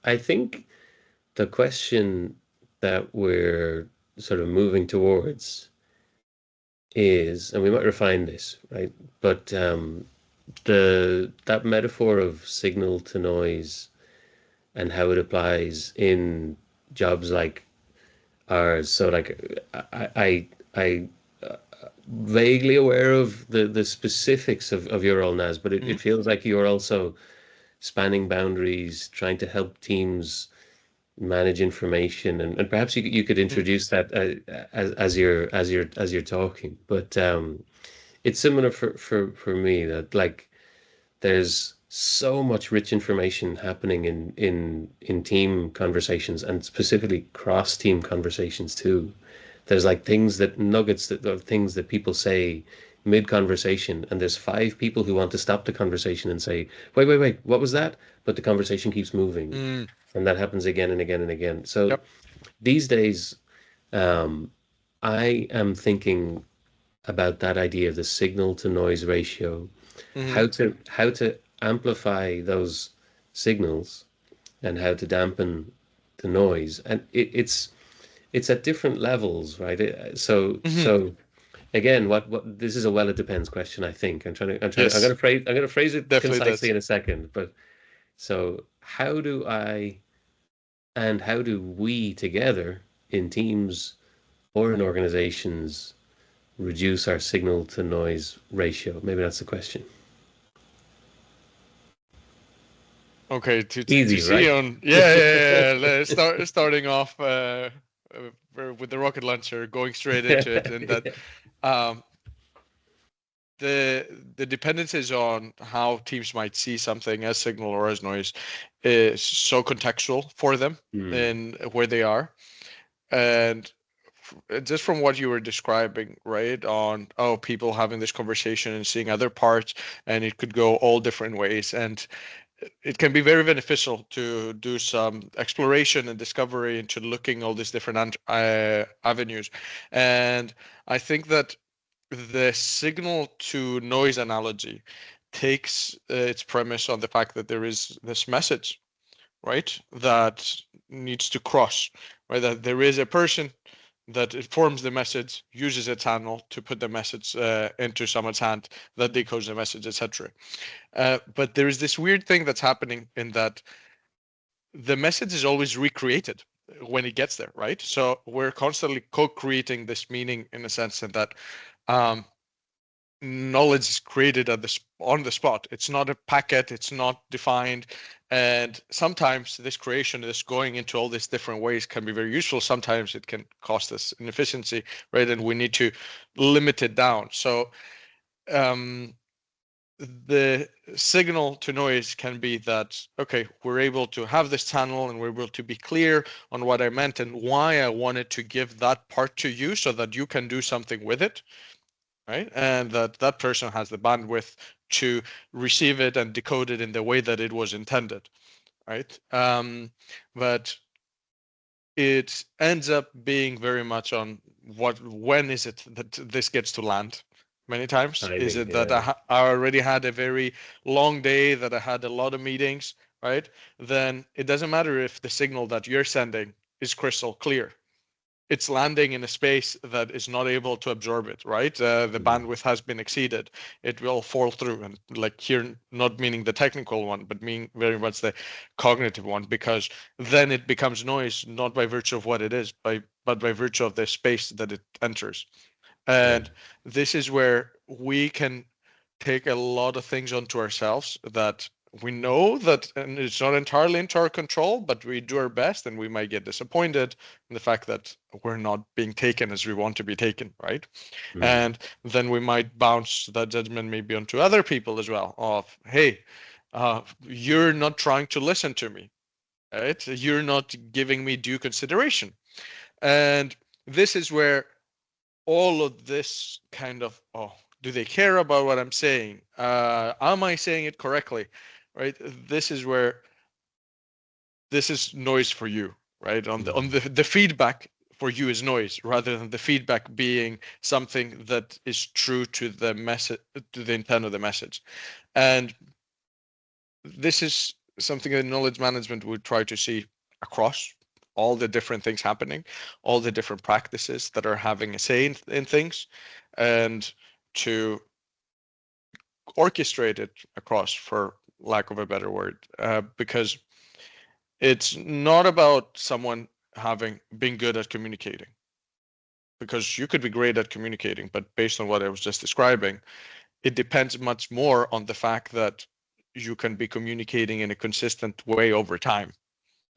I think the question that we're sort of moving towards is, and we might refine this, right? But the that metaphor of signal to noise and how it applies in jobs like ours. So like I vaguely aware of the specifics of your role, Nas, but Mhm. it feels like you're also spanning boundaries, trying to help teams manage information, and perhaps you could Mhm. introduce that as you're talking. But it's similar for me that like there's so much rich information happening in team conversations and specifically cross team conversations too. There's like things that nuggets that of things that people say mid conversation, and there's five people who want to stop the conversation and say, wait, what was that? But the conversation keeps moving, Mm. and that happens again and again and again. So Yep. these days, um, I am thinking about that idea of the signal to noise ratio, Hmm. how to amplify those signals and how to dampen the noise. And it's at different levels, right? Hmm. So again, what this is a well, it depends question, I think. Yes, I'm gonna phrase it definitely concisely does. in a second, but so how do we together in teams or in organizations reduce our signal to noise ratio? Maybe that's the question. Okay, to Easy, see right? on, yeah, yeah, yeah. Starting off with the rocket launcher, going straight into it, and that um, the dependencies on how teams might see something as signal or as noise is so contextual for them Hmm. in where they are, and just from what you were describing, right, on people having this conversation and seeing other parts, and it could go all different ways, and it can be very beneficial to do some exploration and discovery into looking all these different avenues. And I think that the signal to noise analogy takes its premise on the fact that there is this message, right, that needs to cross, right? That there is a person that informs the message, uses a channel to put the message into someone's hand that decodes the message, etc. But there is this weird thing that's happening in that the message is always recreated when it gets there, right? So we're constantly co-creating this meaning in a sense, and that um, knowledge is created on the spot. It's not a packet. It's not defined. And sometimes this creation, this going into all these different ways can be very useful. Sometimes it can cost us inefficiency, right? And we need to limit it down. So um, the signal to noise can be that, okay, we're able to have this channel and we're able to be clear on what I meant and why I wanted to give that part to you so that you can do something with it, right? And that person has the bandwidth to receive it and decode it in the way that it was intended, right? But it ends up being very much on when is it that this gets to land? Many times, I is think, it that yeah. I already had a very long day, that I had a lot of meetings, right? Then it doesn't matter if the signal that you're sending is crystal clear, it's landing in a space that is not able to absorb it, right? The Mm. bandwidth has been exceeded. It will fall through. And like here, not meaning the technical one, but meaning very much the cognitive one, because then it becomes noise, not by virtue of what it is, but by virtue of the space that it enters. Yeah. And this is where we can take a lot of things onto ourselves that we know that, and it's not entirely into our control, but we do our best and we might get disappointed in the fact that we're not being taken as we want to be taken, right? Mm. And then we might bounce that judgment maybe onto other people as well of, hey, you're not trying to listen to me, right? You're not giving me due consideration. And this is where all of this kind of, do they care about what I'm saying? Am I saying it correctly? Right? This is where this is noise for you, right? On the feedback for you is noise rather than the feedback being something that is true to the message, to the intent of the message. And this is something that knowledge management would try to see across all the different things happening, all the different practices that are having a say in things, and to orchestrate it across, for lack of a better word, because it's not about someone having been good at communicating, because you could be great at communicating, but based on what I was just describing, it depends much more on the fact that you can be communicating in a consistent way over time,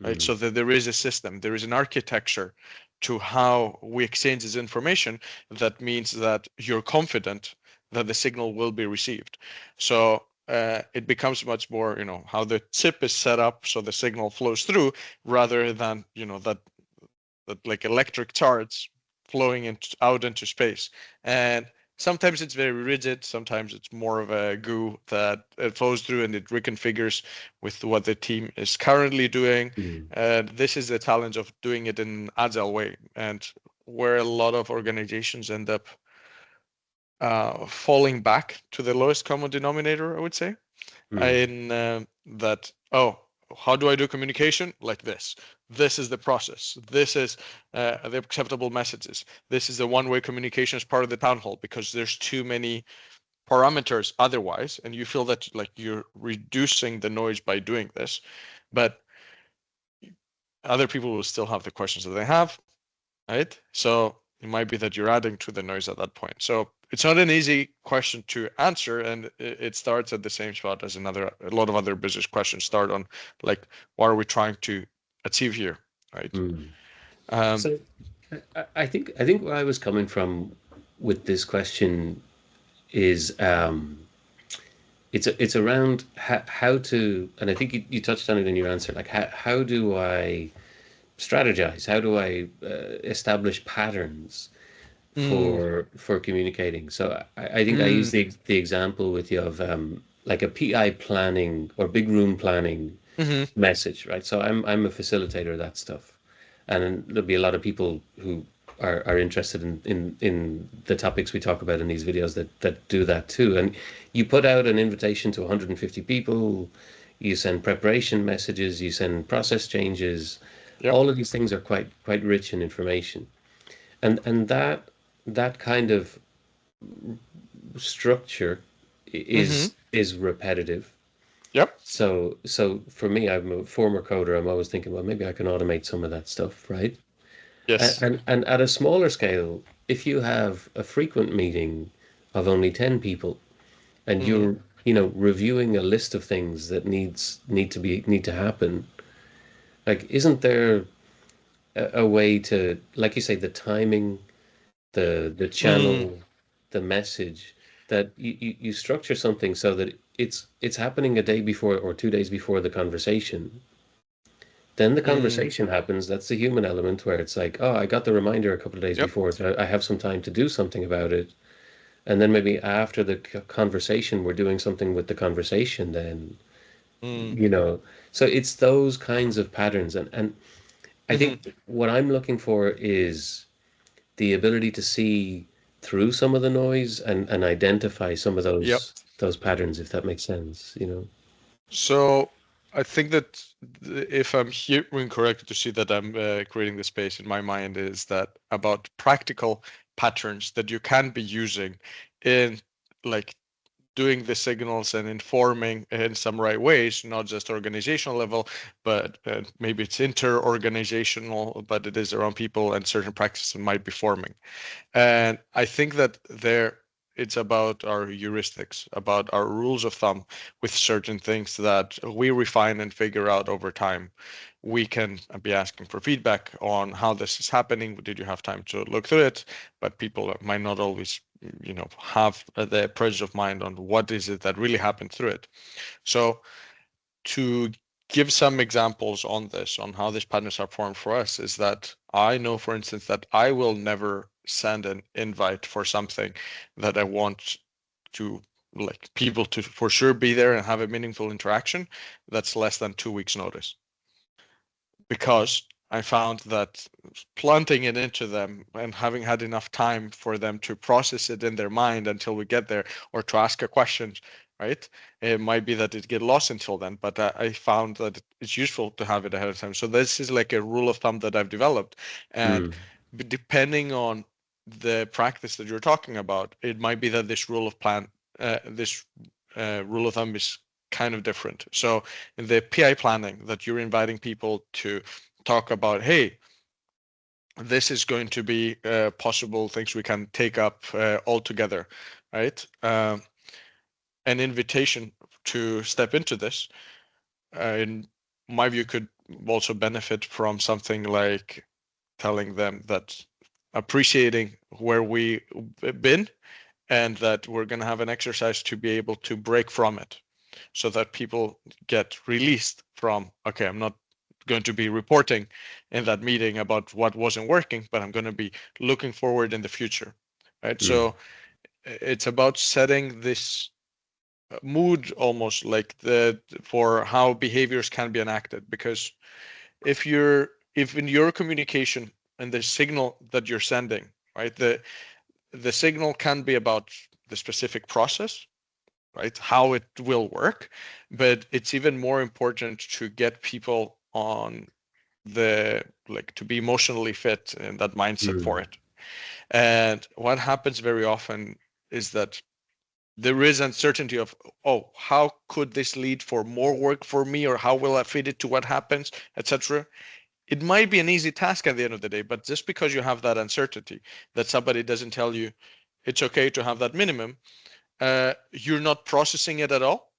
right? Mm. So that there is a system, there is an architecture to how we exchange this information. That means that you're confident that the signal will be received. So it becomes much more, how the chip is set up so the signal flows through, rather than, that like electric charge flowing out into space. And sometimes it's very rigid, sometimes it's more of a goo that it flows through and it reconfigures with what the team is currently doing. Mm. And this is the challenge of doing it in an agile way, and where a lot of organizations end up falling back to the lowest common denominator, I would say, Mm. in that, oh, how do I do communication? Like this. This is the process. This is the acceptable messages. This is the one-way communication as part of the town hall, because there's too many parameters otherwise, and you feel that like you're reducing the noise by doing this, but other people will still have the questions that they have, right? So it might be that you're adding to the noise at that point. So it's not an easy question to answer, and it starts at the same spot as a lot of other business questions start on, like, what are we trying to achieve here, right? Mm. Um, So I think where I was coming from with this question is it's around how to, and I think you touched on it in your answer, like how do I strategize? How do I establish patterns mm, for communicating? So I think I use mm, the example with you of like a PI planning or big room planning mm-hmm, message, right? So I'm a facilitator of that stuff, and there'll be a lot of people who are interested in the topics we talk about in these videos that do that too. And you put out an invitation to 150 people, you send preparation messages, you send process changes. yep, All of these things are quite rich in information, and that kind of structure mm-hmm, is repetitive. yep, So for me, I'm a former coder. I'm always thinking, well, maybe I can automate some of that stuff, right? And yes, and at a smaller scale, if you have a frequent meeting of only 10 people and mm-hmm, you're, reviewing a list of things that need to happen, like isn't there a way to, like you say, the timing, the mm, channel, the message, that you structure something so that it's happening a day before or 2 days before the conversation. Then the mm, conversation happens. That's the human element where it's like, oh, I got the reminder a couple of days yep, before, so I have some time to do something about it. And then maybe after the conversation, we're doing something with the conversation then, mm, you know. So it's those kinds of patterns. And I mm-hmm, think what I'm looking for is the ability to see through some of the noise and identify some of yep. those patterns, if that makes sense. So I think that if I'm hearing correctly, to see that I'm creating the space in my mind, is that about practical patterns that you can be using in, like, doing the signals and informing in some right ways, not just organizational level, but maybe it's inter-organizational, but it is around people and certain practices might be forming. And I think that it's about our heuristics, about our rules of thumb with certain things that we refine and figure out over time. We can be asking for feedback on how this is happening. Did you have time to look through it? But people might not always, have the presence of mind on what is it that really happened through it. So to give some examples on this, on how these patterns are formed for us, is that I know, for instance, that I will never send an invite for something that I want to, like, people to for sure be there and have a meaningful interaction that's less than 2 weeks notice, because I found that planting it into them and having had enough time for them to process it in their mind until we get there, or to ask a question, right? It might be that it get lost until then, but I found that it's useful to have it ahead of time. So this is like a rule of thumb that I've developed, and Mm. depending on the practice that you're talking about, it might be that this rule of thumb is kind of different. So in the PI planning that you're inviting people to talk about, hey, this is going to be possible things we can take up all together, right? An invitation to step into this, in my view, could also benefit from something like telling them that appreciating where we been and that we're going to have an exercise to be able to break from it so that people get released from, okay, I'm not going to be reporting in that meeting about what wasn't working, but I'm going to be looking forward in the future, right? Mm. So it's about setting this mood almost like the for how behaviors can be enacted, because if in your communication and the signal that you're sending, right, the signal can be about the specific process, right, how it will work, but it's even more important to get people on the like to be emotionally fit in that mindset for Mm. it. And what happens very often is that there is uncertainty of, oh, how could this lead for more work for me, or how will I fit it to what happens, etc. It might be an easy task at the end of the day, but just because you have that uncertainty that somebody doesn't tell you it's okay to have that minimum, you're not processing it at all.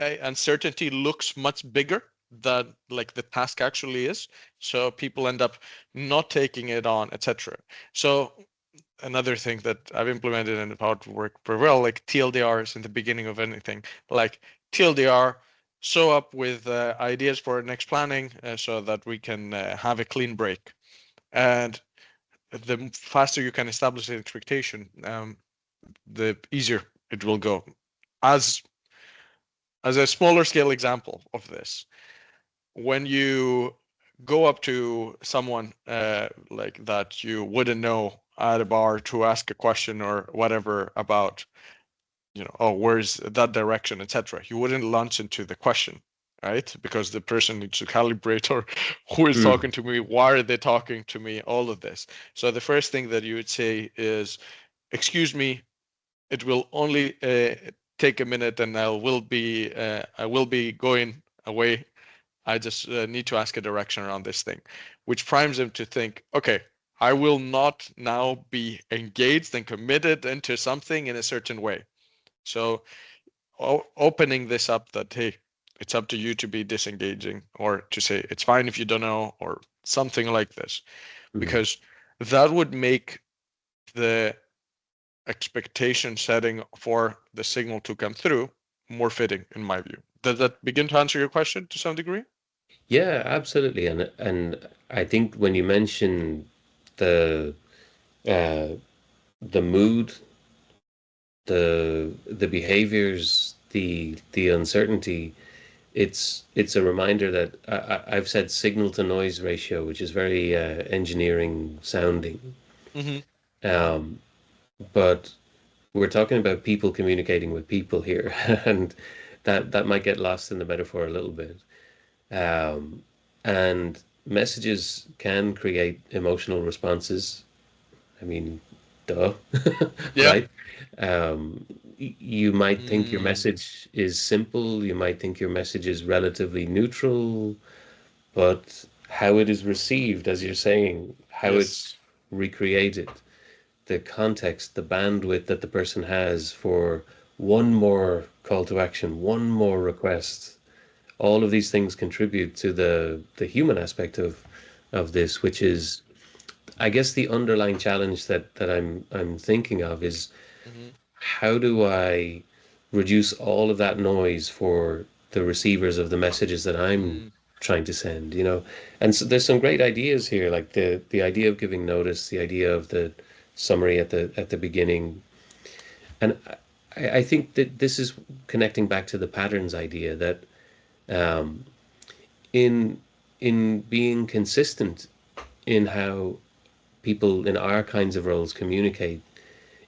Uncertainty looks much bigger than like the task actually is, so people end up not taking it on, etc. So another thing that I've implemented and how to work very well, like TLDRs in the beginning of anything, like TLDR, show up with ideas for next planning so that we can have a clean break. And the faster you can establish an expectation, the easier it will go. As as a smaller scale example of this, when you go up to someone like that you wouldn't know at a bar to ask a question or whatever about, oh, where's that direction, etc., you wouldn't launch into the question, right? Because the person needs to calibrate, or who is Mm. talking to me, why are they talking to me, all of this. So the first thing that you would say is, excuse me, it will only take a minute and I will be going away. I just need to ask a direction around this thing, which primes them to think, okay, I will not now be engaged and committed into something in a certain way. So opening this up that, hey, it's up to you to be disengaging, or to say it's fine if you don't know, or something like this, Mm. because that would make the expectation setting for the signal to come through more fitting, in my view. Does that begin to answer your question to some degree? Yeah, absolutely. And I think when you mention the uh, the mood, the behaviors, the uncertainty, it's a reminder that I've said signal to noise ratio, which is very engineering sounding. Mm-hmm. Um, but we're talking about people communicating with people here, and that might get lost in the metaphor a little bit. Um, and messages can create emotional responses. I mean, duh, Yeah. right? You might think your Mm, message is simple, you might think your message is relatively neutral, but how it is received, as you're saying, how it's yes. recreated, the context, the bandwidth that the person has for one more call to action, one more request, all of these things contribute to the human aspect of this, which is, I guess, the underlying challenge that I'm thinking of is Mm-hmm. how do I reduce all of that noise for the receivers of the messages that I'm Mm, trying to send, you know? And so there's some great ideas here, like the idea of giving notice, the idea of the summary at the beginning. And I think that this is connecting back to the patterns idea that um, in in being consistent in how people in our kinds of roles communicate,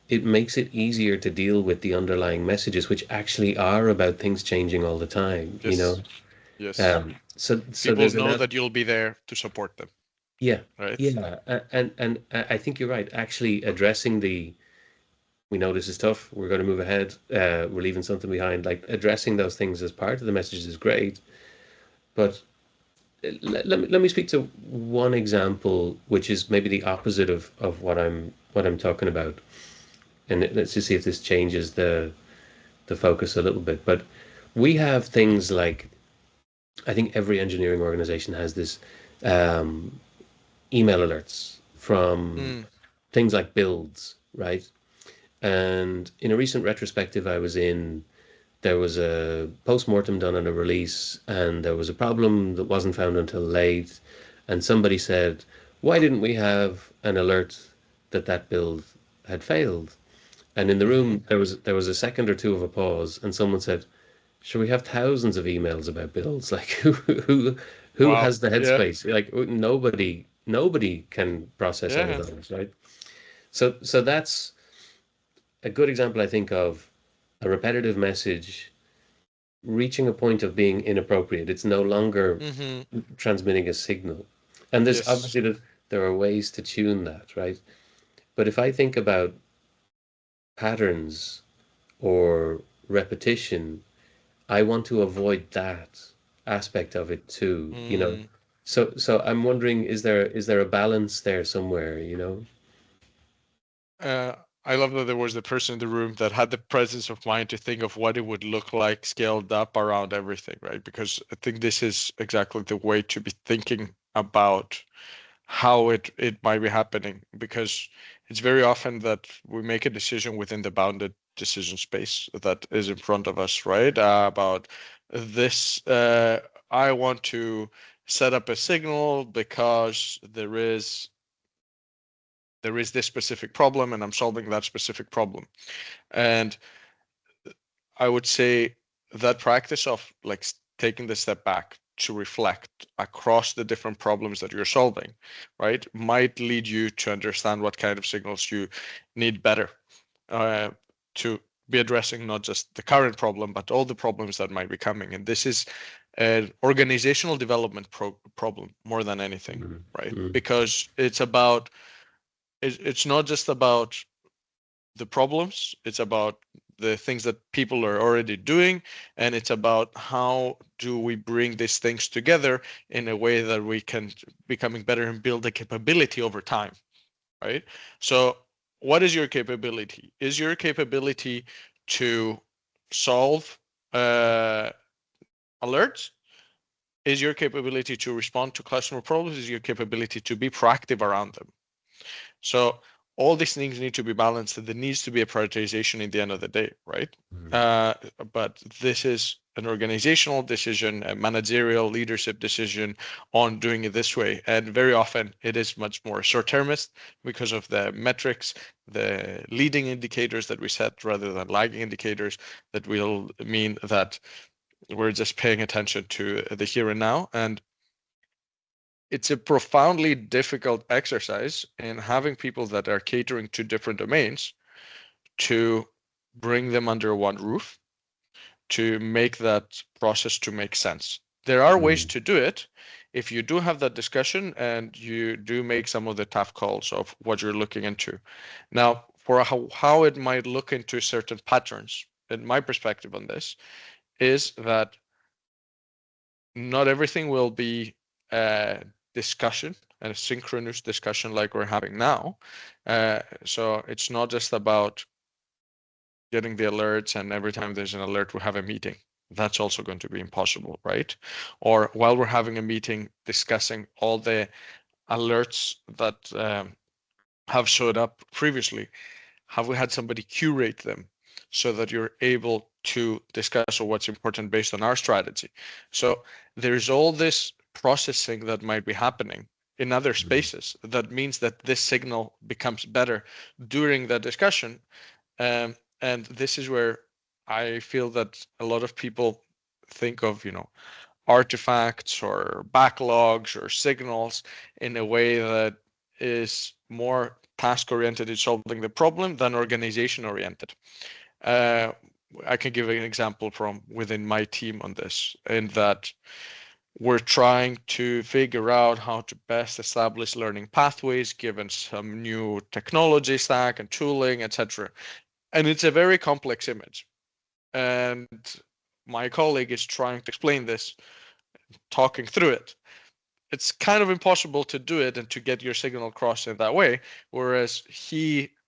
it makes it easier to deal with the underlying messages, which actually are about things changing all the time, you Yes. know? Yes. So People there's know enough, that you'll be there to support them, yeah, right? yeah. And I think you're right. Actually addressing we know this is tough, we're going to move ahead, we're leaving something behind, like addressing those things as part of the message is great. But let me speak to one example, which is maybe the opposite of what I'm talking about. And let's just see if this changes the focus a little bit. But we have things like, I think every engineering organization has this, um, email alerts from Mm, things like builds, right? And in a recent retrospective I was in, there was a post-mortem done on a release, and there was a problem that wasn't found until late. And somebody said, why didn't we have an alert that that build had failed? And in the hmm. room, there was a second or two of a pause, and someone said, "Sure, we have thousands of emails about builds. Like, who Wow. has the Yeah. headspace? Like, nobody can process all of Yeah. those, right?" So that's a good example, I think, of a repetitive message reaching a point of being inappropriate. It's no longer Hmm. transmitting a signal, and there's Yes. obviously there are ways to tune that, right? But if I think about patterns or repetition, I want to avoid that aspect of it too, you know. Mm. So I'm wondering, is there a balance there somewhere, you know? Uh, I love that there was the person in the room that had the presence of mind to think of what it would look like scaled up around everything, right? Because I think this is exactly the way to be thinking about how it might be happening, because it's very often that we make a decision within the bounded decision space that is in front of us, right? About this, I want to set up a signal because there is this specific problem and I'm solving that specific problem. And I would say that practice of like taking the step back to reflect across the different problems that you're solving, right, might lead you to understand what kind of signals you need better uh, to be addressing not just the current problem, but all the problems that might be coming. And this is an organizational development problem more than anything, Mm, right? mm, Because it's not just about the problems, it's about the things that people are already doing, and it's about how do we bring these things together in a way that we can becoming better and build a capability over time, right? So what is your capability? Is your capability to solve uh, alerts? Is your capability to respond to customer problems? Is your capability to be proactive around them? So all these things need to be balanced, and there needs to be a prioritization in the end of the day, right? mm, Uh, but this is an organizational decision, a managerial leadership decision on doing it this way. And very often it is much more short-termist because of the metrics, the leading indicators that we set rather than lagging indicators that will mean that we're just paying attention to the here and now. And it's a profoundly difficult exercise in having people that are catering to different domains to bring them under one roof to make that process to make sense. There are ways mm, to do it if you do have that discussion and you do make some of the tough calls of what you're looking into. Now, for how it might look into certain patterns, in my perspective on this, is that not everything will be a discussion, a synchronous discussion like we're having now. So it's not just about getting the alerts and every time there's an alert, we have a meeting. That's also going to be impossible, right? Or while we're having a meeting discussing all the alerts that have showed up previously, have we had somebody curate them so that you're able to discuss what's important based on our strategy? So there's all this processing that might be happening in other mm, spaces that means that this signal becomes better during the discussion. And this is where I feel that a lot of people think of, artifacts or backlogs or signals in a way that is more task oriented in solving the problem than organization oriented. Uh, I can give an example from within my team on this, in that we're trying to figure out how to best establish learning pathways given some new technology stack and tooling, etc. And it's a very complex image. And my colleague is trying to explain this, talking through it. It's kind of impossible to do it and to get your signal across in that way. Whereas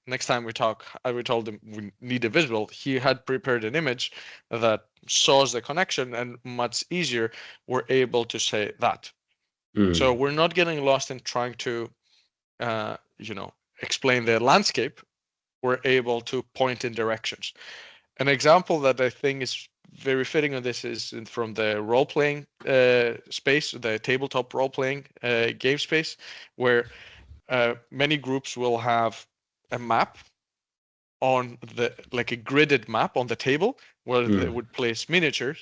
next time we talk, we told him we need a visual. He had prepared an image that shows the connection, and much easier we're able to say that. So Mm. we're not getting lost in trying to, explain the landscape. We're able to point in directions. An example that I think is very fitting on this is from the role playing space, the tabletop role playing game space, where many groups will have a map on like a gridded map on the table where they Mm. would place miniatures,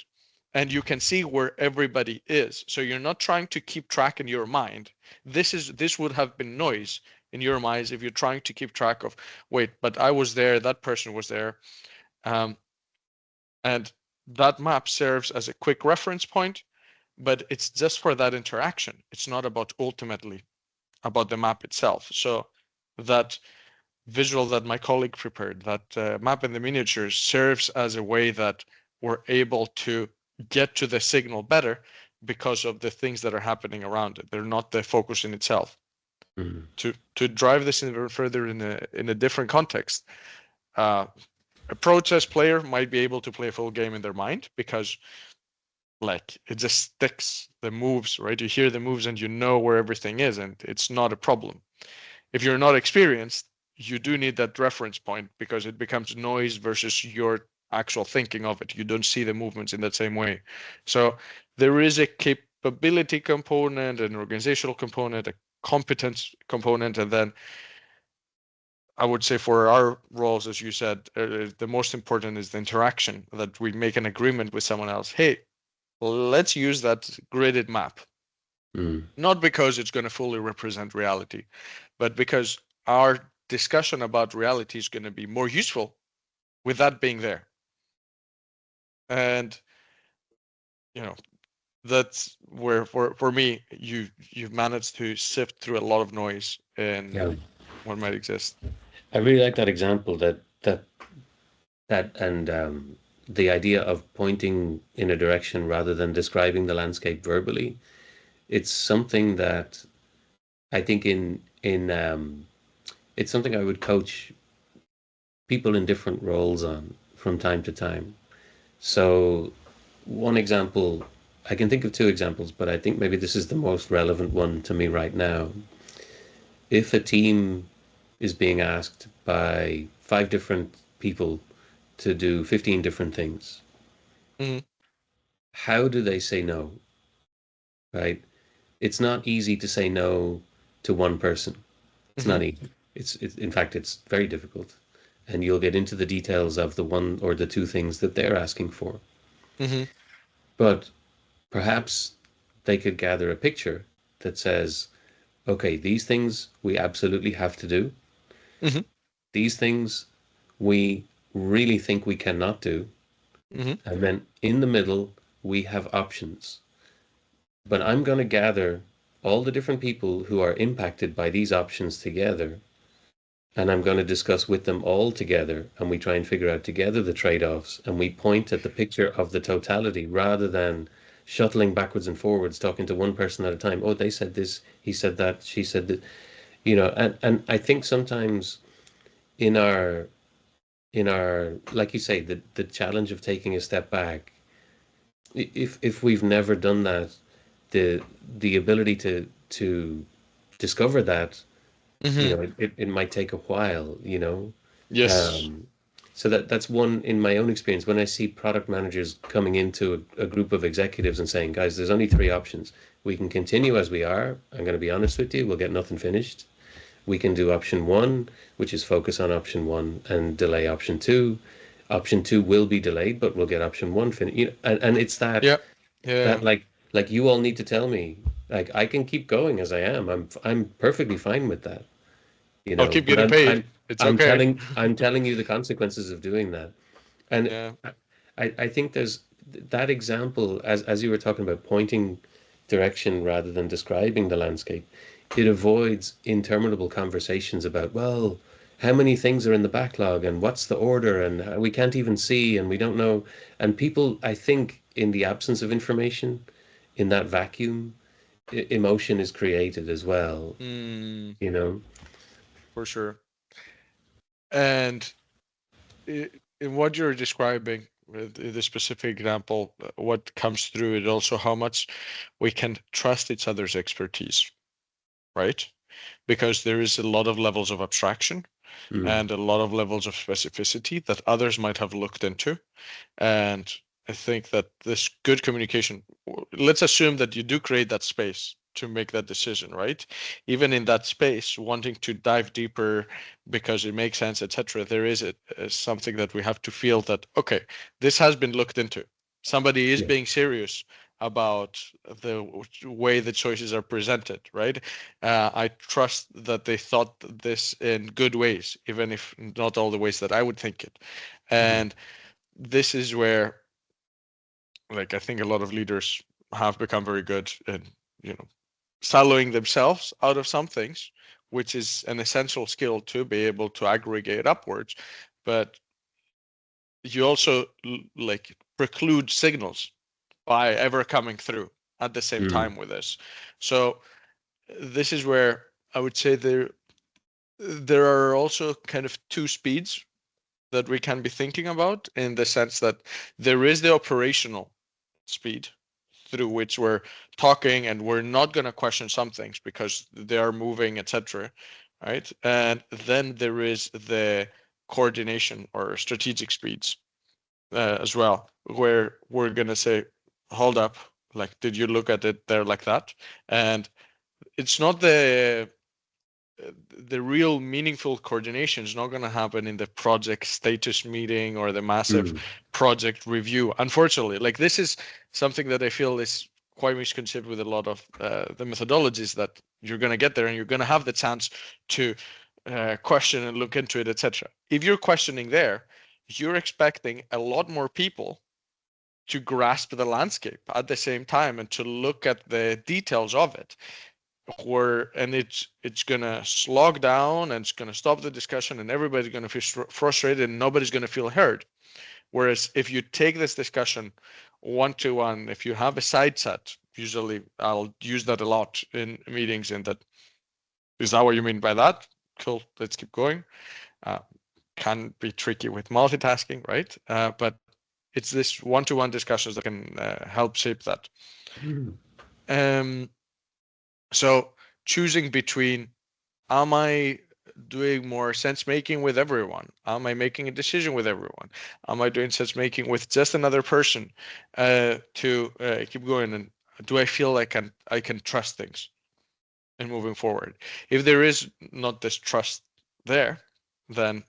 and you can see where everybody is. So you're not trying to keep track in your mind. This would have been noise in your minds if you're trying to keep track of, wait, but I was there, that person was there. Um, and that map serves as a quick reference point, but it's just for that interaction. It's not about ultimately about the map itself. So that visual that my colleague prepared, that map in the miniatures, serves as a way that we're able to get to the signal better because of the things that are happening around it. They're not the focus in itself. Mm. To drive this even further in a different context, uh, a pro chess player might be able to play a full game in their mind because like it just sticks the moves, right? You hear the moves and you know where everything is, and it's not a problem. If you're not experienced, you do need that reference point because it becomes noise versus your actual thinking of it. You don't see the movements in that same way. So there is a capability component, an organizational component, a competence component, and then I would say for our roles, as you said, the most important is the interaction, that we make an agreement with someone else. Hey, let's use that gridded map. Mm. Not because it's going to fully represent reality, but because our discussion about reality is going to be more useful with that being there. And you know, that's where for me you've managed to sift through a lot of noise in Yeah. what might exist. I really like that example that and the idea of pointing in a direction rather than describing the landscape verbally. It's something that I think in it's something I would coach people in different roles on from time to time. So one example, I can think of two examples, but I think maybe this is the most relevant one to me right now. If a team is being asked by five different people to do 15 different things, Hmm. how do they say no, right? It's not easy to say no to one person. It's Hmm. not easy. In fact, it's very difficult. And you'll get into the details of the one or the two things that they're asking for. Hmm. But perhaps they could gather a picture that says, okay, these things we absolutely have to do. Hmm. These things we really think we cannot do. Hmm. And then in the middle, we have options. But I'm going to gather all the different people who are impacted by these options together, and I'm going to discuss with them all together, and we try and figure out together the trade-offs, and we point at the picture of the totality rather than shuttling backwards and forwards, talking to one person at a time. Oh, they said this, he said that, she said that, and I think sometimes in our like you say, the challenge of taking a step back, if we've never done that, the the ability to discover that, Hmm. it might take a while, Yes. um, so that's one in my own experience when I see product managers coming into a group of executives and saying, guys, there's only three options. We can continue as we are. I'm going to be honest with you, we'll get nothing finished. We can do option one, which is focus on option one and delay option two. Option two will be delayed, but we'll get option one finished. And it's that Yeah. Yeah. that like you all need to tell me, like, I can keep going as I am. I'm perfectly fine with that. you I'll know. keep But getting paid. It's okay. I'm telling you the consequences of doing that. And Yeah. I think there's that example, as you were talking about pointing direction rather than describing the landscape, it avoids interminable conversations about, well, how many things are in the backlog and what's the order and we can't even see and we don't know. And people, I think, in the absence of information, in that vacuum, emotion is created as well, Mm, you know? for sure. And in what you're describing, with the specific example, what comes through it also how much we can trust each other's expertise, right? Because there is a lot of levels of abstraction Mm, and a lot of levels of specificity that others might have looked into. And I think that this good communication, let's assume that you do create that space to make that decision, right? Even in that space, wanting to dive deeper because it makes sense, etc. There is something that we have to feel that, okay, this has been looked into. Somebody is yeah. being serious about the way the choices are presented, right? I trust that they thought this in good ways, even if not all the ways that I would think it. Mm, And this is where, like, I think a lot of leaders have become very good in, siloing themselves out of some things, which is an essential skill to be able to aggregate upwards. But you also like preclude signals by ever coming through at the same mm, time with this. So this is where I would say there are also kind of two speeds that we can be thinking about, in the sense that there is the operational speed through which we're talking and we're not going to question some things because they are moving, etc. Right? And then there is the coordination or strategic speeds as well, where we're going to say, hold up, like, did you look at it there like that? And it's not the real meaningful coordination is not going to happen in the project status meeting or the massive mm, project review. Unfortunately, like, this is something that I feel is quite misconceived with a lot of the methodologies, that you're going to get there and you're going to have the chance to question and look into it, etc. If you're questioning there, you're expecting a lot more people to grasp the landscape at the same time and to look at the details of it, where and it's gonna slog down and it's gonna stop the discussion and everybody's gonna feel frustrated and nobody's gonna feel heard. Whereas if you take this discussion one to one, if you have a side set, usually I'll use that a lot in meetings. And that, is that what you mean by that? Cool, let's keep going. uh, can be tricky with multitasking, right? But it's this one-to-one discussions that can help shape that. mm, um, so choosing between, am I doing more sense making with everyone? Am I making a decision with everyone? Am I doing sense making with just another person to keep going? And do I feel like I can trust things and moving forward? If there is not this trust there, then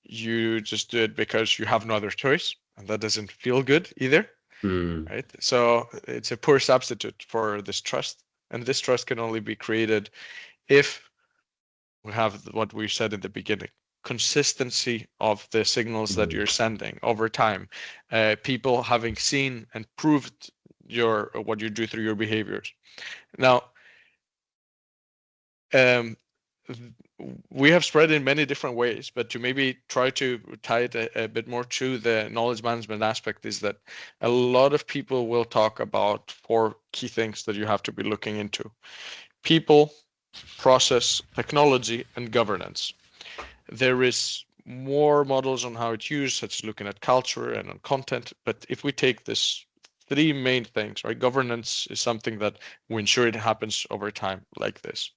you just do it because you have no other choice, and that doesn't feel good either, mm, right? So it's a poor substitute for this trust, and this trust can only be created if we have what we said in the beginning: consistency of the signals that mm, you're sending over time, people having seen and proved your what you do through your behaviors. Now, um, we have spread in many different ways, but to maybe try to tie it a bit more to the knowledge management aspect, is that a lot of people will talk about four key things that you have to be looking into: people, process, technology, and governance. There is more models on how it's used, such as looking at culture and on content. But if we take this three main things, right? Governance is something that we ensure it happens over time, like this.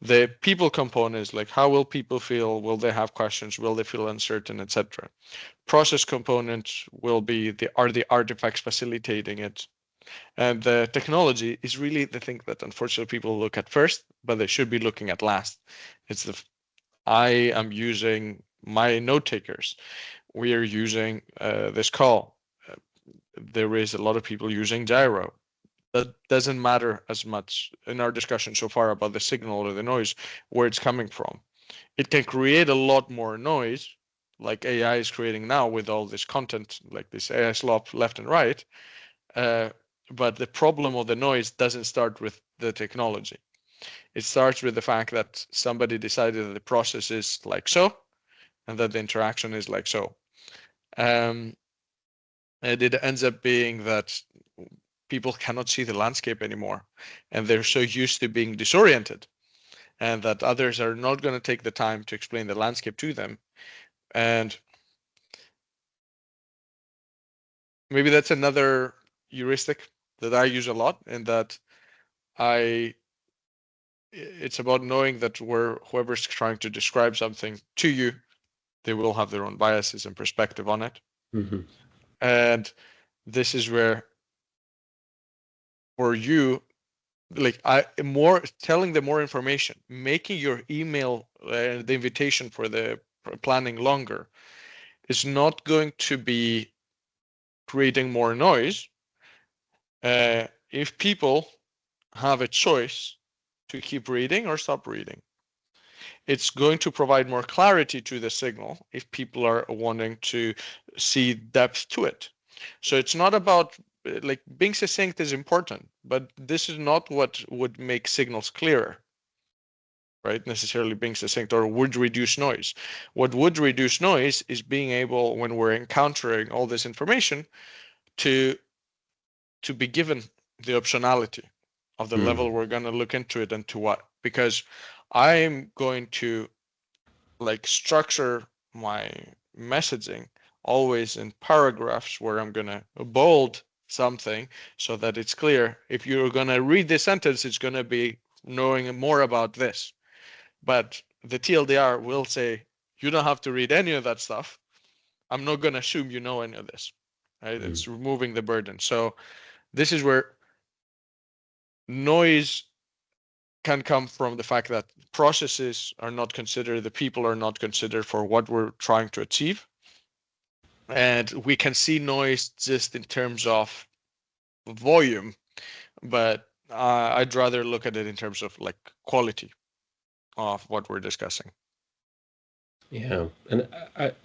The people component is like, how will people feel? Will they have questions? Will they feel uncertain, etc.? Process component will be are the artifacts facilitating it? And the technology is really the thing that unfortunately people look at first, but they should be looking at last. It's the I am using my note takers. We are using this call. Uh, there is a lot of people using gyro. That doesn't matter as much in our discussion so far about the signal or the noise, where it's coming from. It can create a lot more noise, like AI is creating now with all this content, like this AI slop left and right. Uh, but the problem of the noise doesn't start with the technology. It starts with the fact that somebody decided that the process is like so, and that the interaction is like so. And it ends up being that people cannot see the landscape anymore, and they're so used to being disoriented, and that others are not going to take the time to explain the landscape to them. And maybe that's another heuristic that I use a lot, and that I it's about knowing that whoever's trying to describe something to you, they will have their own biases and perspective on it. Mm-hmm. And this is where, for you, like I more telling them more information, making your email the invitation for the planning longer is not going to be creating more noise. If people have a choice to keep reading or stop reading, it's going to provide more clarity to the signal if people are wanting to see depth to it. So it's not about, like, being succinct is important, but this is not what would make signals clearer, right? Necessarily being succinct, or would reduce noise. What would reduce noise is being able, when we're encountering all this information, to be given the optionality of the Mm. level we're going to look into it and to what. Because I'm going to, like, structure my messaging always in paragraphs where I'm going to bold something so that it's clear. If you're going to read this sentence, it's going to be knowing more about this. But the TLDR will say, you don't have to read any of that stuff. I'm not going to assume you know any of this. Right? Mm. It's removing the burden. So this is where noise can come from the fact that processes are not considered, the people are not considered for what we're trying to achieve. And we can see noise just in terms of volume, but I'd rather look at it in terms of, like, quality of what we're discussing. Yeah, and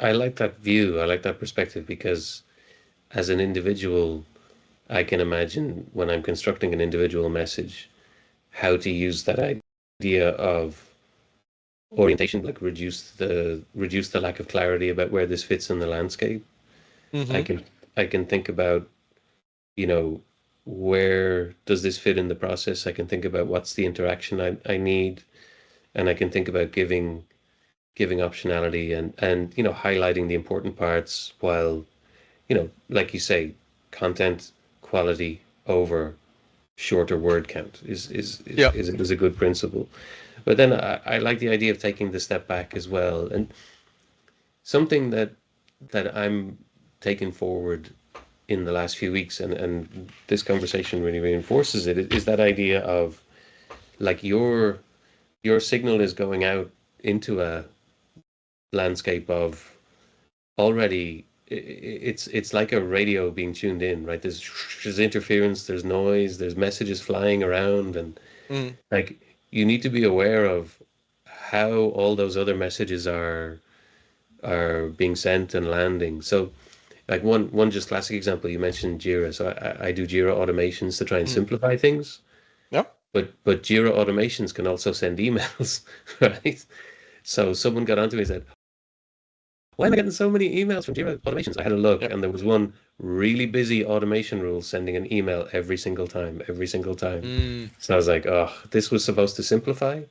I like that view. I like that perspective because as an individual, I can imagine when I'm constructing an individual message, how to use that idea of orientation, like reduce the lack of clarity about where this fits in the landscape. I Mm-hmm. can I can think about, you know, where does this fit in the process? I can think about what's the interaction I need, and I can think about giving optionality and you know highlighting the important parts while you know like you say content quality over shorter word count Yeah. is a good principle. But then I like the idea of taking the step back as well. And something that I'm taking forward in the last few weeks, and this conversation really reinforces it, is that idea of like your signal is going out into a landscape of already it's like a radio being tuned in, right? There's interference, there's noise, there's messages flying around, and Mm. like you need to be aware of how all those other messages are being sent and landing. So like one just classic example, you mentioned Jira. So I do Jira automations to try and Mm. simplify things, Yeah. but Jira automations can also send emails, right? So someone got onto me and said, why am I getting so many emails from Jira automations? I had a look, Yeah. and there was one really busy automation rule sending an email every single time, every single time. Mm. So I was like, oh, this was supposed to simplify,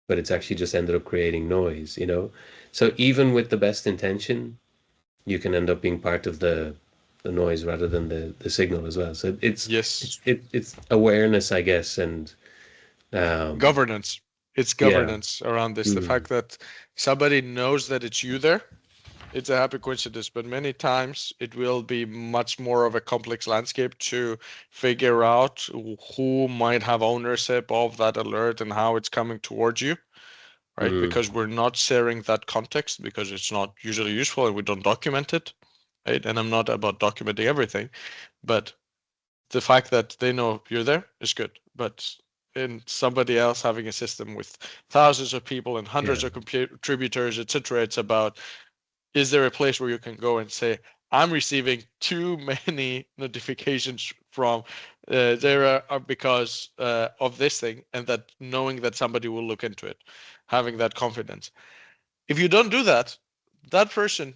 but it's actually just ended up creating noise, you know? So even with the best intention, you can end up being part of the noise rather than the signal as well. So Yes. it's awareness, I guess, and um, Governance. It's yeah. governance around this. The Mm, fact that somebody knows that it's you there, it's a happy coincidence, but many times it will be much more of a complex landscape to figure out who might have ownership of that alert and how it's coming towards you, right? mm, Because we're not sharing that context because it's not usually useful and we don't document it, right? And I'm not about documenting everything, but the fact that they know you're there is good. But in somebody else having a system with thousands of people and hundreds Yeah. of contributors, etc. It's about, is there a place where you can go and say, I'm receiving too many notifications from there are because of this thing, and that knowing that somebody will look into it, having that confidence. If you don't do that, that person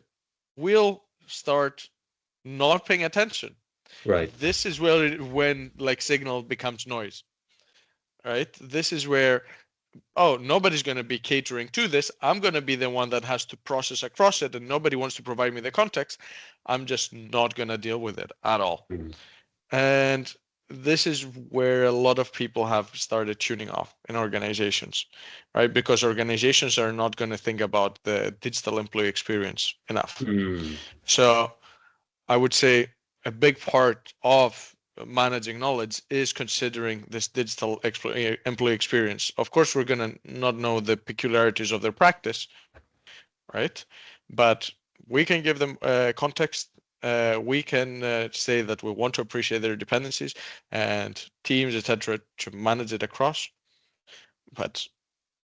will start not paying attention. Right. This is where when like signal becomes noise, right? This is where, oh, nobody's going to be catering to this. I'm going to be the one that has to process across it, and nobody wants to provide me the context. I'm just not going to deal with it at all. Mm. And this is where a lot of people have started tuning off in organizations, right? Because organizations are not going to think about the digital employee experience enough. Mm. So I would say a big part of managing knowledge is considering this digital employee experience. Of course, we're going to not know the peculiarities of their practice, right? But we can give them context. We can say that we want to appreciate their dependencies and teams, etc., to manage it across. But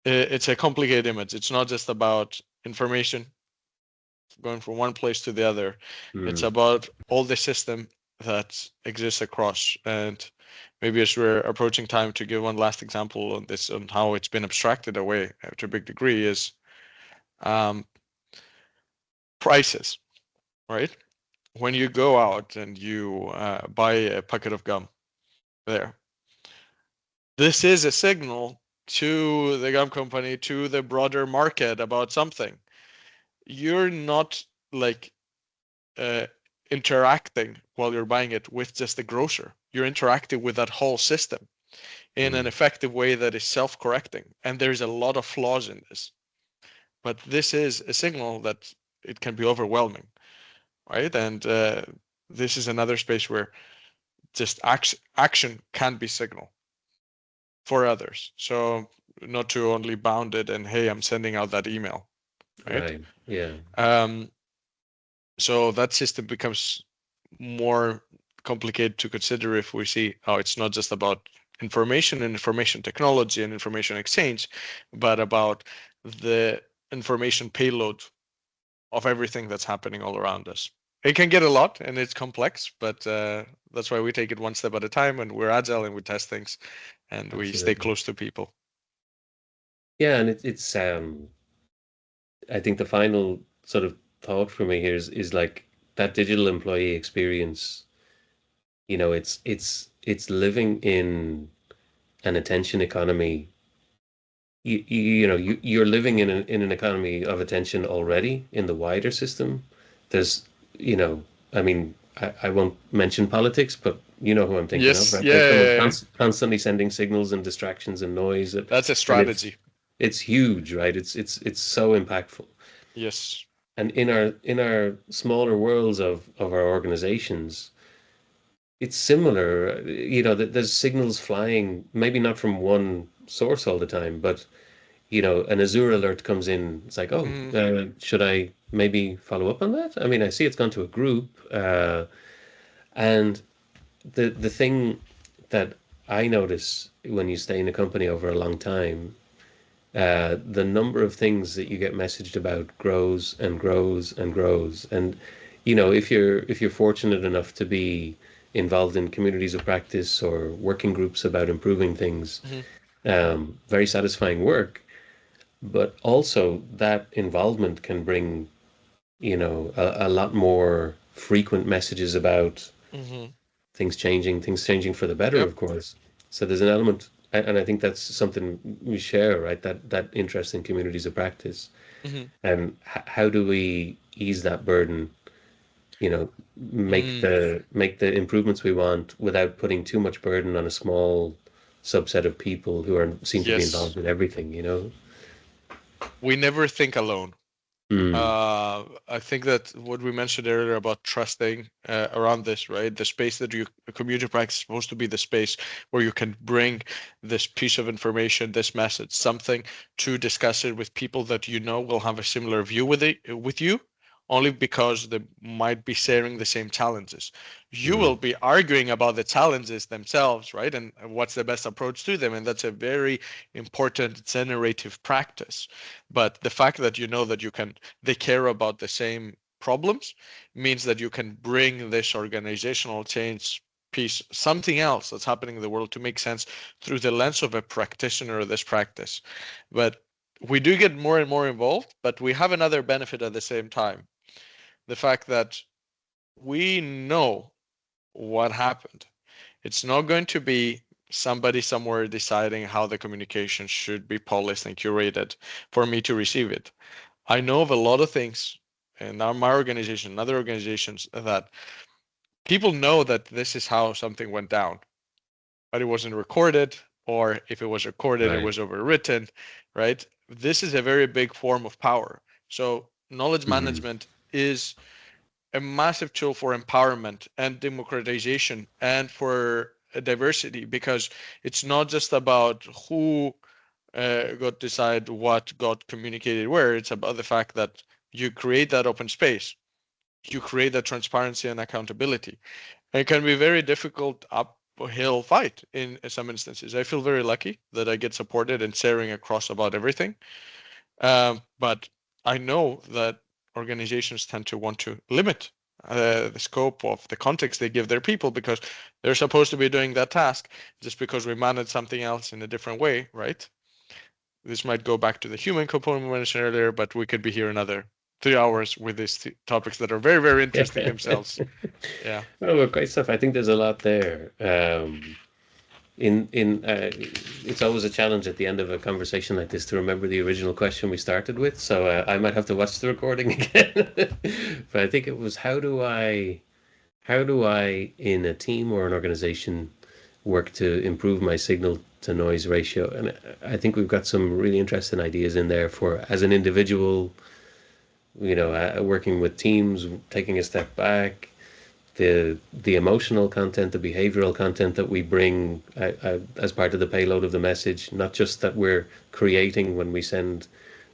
it's a complicated image. It's not just about information going from one place to the other. It's Mm. about all the system that exists across. And maybe as we're approaching time, to give one last example on this, on how it's been abstracted away to a big degree, is um, prices, right? When you go out and you buy a packet of gum there, this is a signal to the gum company, to the broader market about something. You're not like uh, interacting while you're buying it with just the grocer. You're interacting with that whole system in an Mm. effective way that is self-correcting. And there's a lot of flaws in this. But this is a signal that it can be overwhelming, right? And this is another space where just action can be signal for others. So not to only bound it and, hey, I'm sending out that email, right? Right. Yeah. Um, so that system becomes more complicated to consider if we see, oh, it's not just about information and information technology and information exchange, but about the information payload of everything that's happening all around us. It can get a lot and it's complex, but that's why we take it one step at a time, and we're agile and we test things and we stay Absolutely. close to people. Yeah, and it's I think the final sort of thought for me here is like that digital employee experience, it's living in an attention economy. You're living in an economy of attention already in the wider system. There's, you know, I mean, I won't mention politics, but you know who I'm thinking of, Yes, right? yeah, They're yeah, yeah. constantly sending signals and distractions and noise, That's a and it's strategy. it's huge, right? It's so impactful. Yes. And in our smaller worlds of our organizations, it's similar. There's signals flying, maybe not from one source all the time, but an Azure alert comes in. It's like, oh, Mm, should I maybe follow up on that? I mean, I see it's gone to a group, and the thing that I notice when you stay in a company over a long time, the number of things that you get messaged about grows and grows and grows. And if you're fortunate enough to be involved in communities of practice or working groups about improving things, mhm. very satisfying work. But also that involvement can bring, a lot more frequent messages about Mhm. things changing for the better, Yep. of course. So there's an element, and I think that's something we share, right? That interest in communities of practice. Mhm. And how do we ease that burden? Make Mm, the improvements we want without putting too much burden on a small subset of people who are seem to be yes. involved in everything. We never think alone. Mm. I think that what we mentioned earlier about trusting around this, right? The space that you community practice is supposed to be the space where you can bring this piece of information, this message, something to discuss it with people that you know will have a similar view with you, only because they might be sharing the same challenges. You will Mm. be arguing about the challenges themselves, right? And what's the best approach to them. And that's a very important generative practice. But the fact that you know that they care about the same problems means that you can bring this organizational change piece, something else that's happening in the world, to make sense through the lens of a practitioner of this practice. But we do get more and more involved, but we have another benefit at the same time. The fact that we know what happened. It's not going to be somebody somewhere deciding how the communication should be polished and curated for me to receive it. I know of a lot of things in my organization and other organizations that people know that this is how something went down, but it wasn't recorded, or if it was recorded, it Right. was overwritten, right? This is a very big form of power. So knowledge Hmm. management is a massive tool for empowerment and democratization and for diversity, because it's not just about who got decide what got communicated where. It's about the fact that you create that open space, you create that transparency and accountability. And it can be a very difficult uphill fight in some instances. I feel very lucky that I get supported and sharing across about everything. But I know that organizations tend to want to limit the scope of the context they give their people, because they're supposed to be doing that task. Just because we manage something else in a different way, right? This might go back to the human component we mentioned earlier, but we could be here another 3 hours with these topics that are very, very interesting themselves. Yeah. Oh, well, great stuff. I think there's a lot there. In It's always a challenge at the end of a conversation like this to remember the original question we started with. So I might have to watch the recording again. But I think it was how do I in a team or an organization work to improve my signal to noise ratio? And I think we've got some really interesting ideas in there for as an individual, working with teams, taking a step back, the emotional content, the behavioral content that we bring as part of the payload of the message, not just that we're creating when we send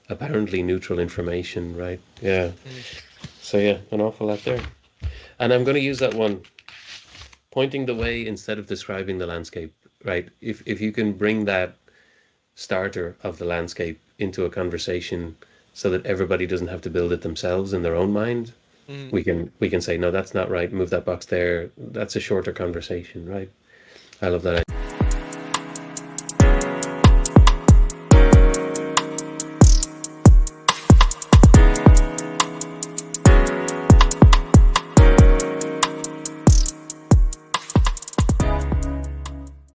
apparently neutral information, right? Yeah. Mm. So yeah, an awful lot there. And I'm going to use that one, pointing the way instead of describing the landscape, right? If you can bring that starter of the landscape into a conversation so that everybody doesn't have to build it themselves in their own mind, Mm. we can say, no, that's not right, move that box there. That's a shorter conversation, right? I love that idea.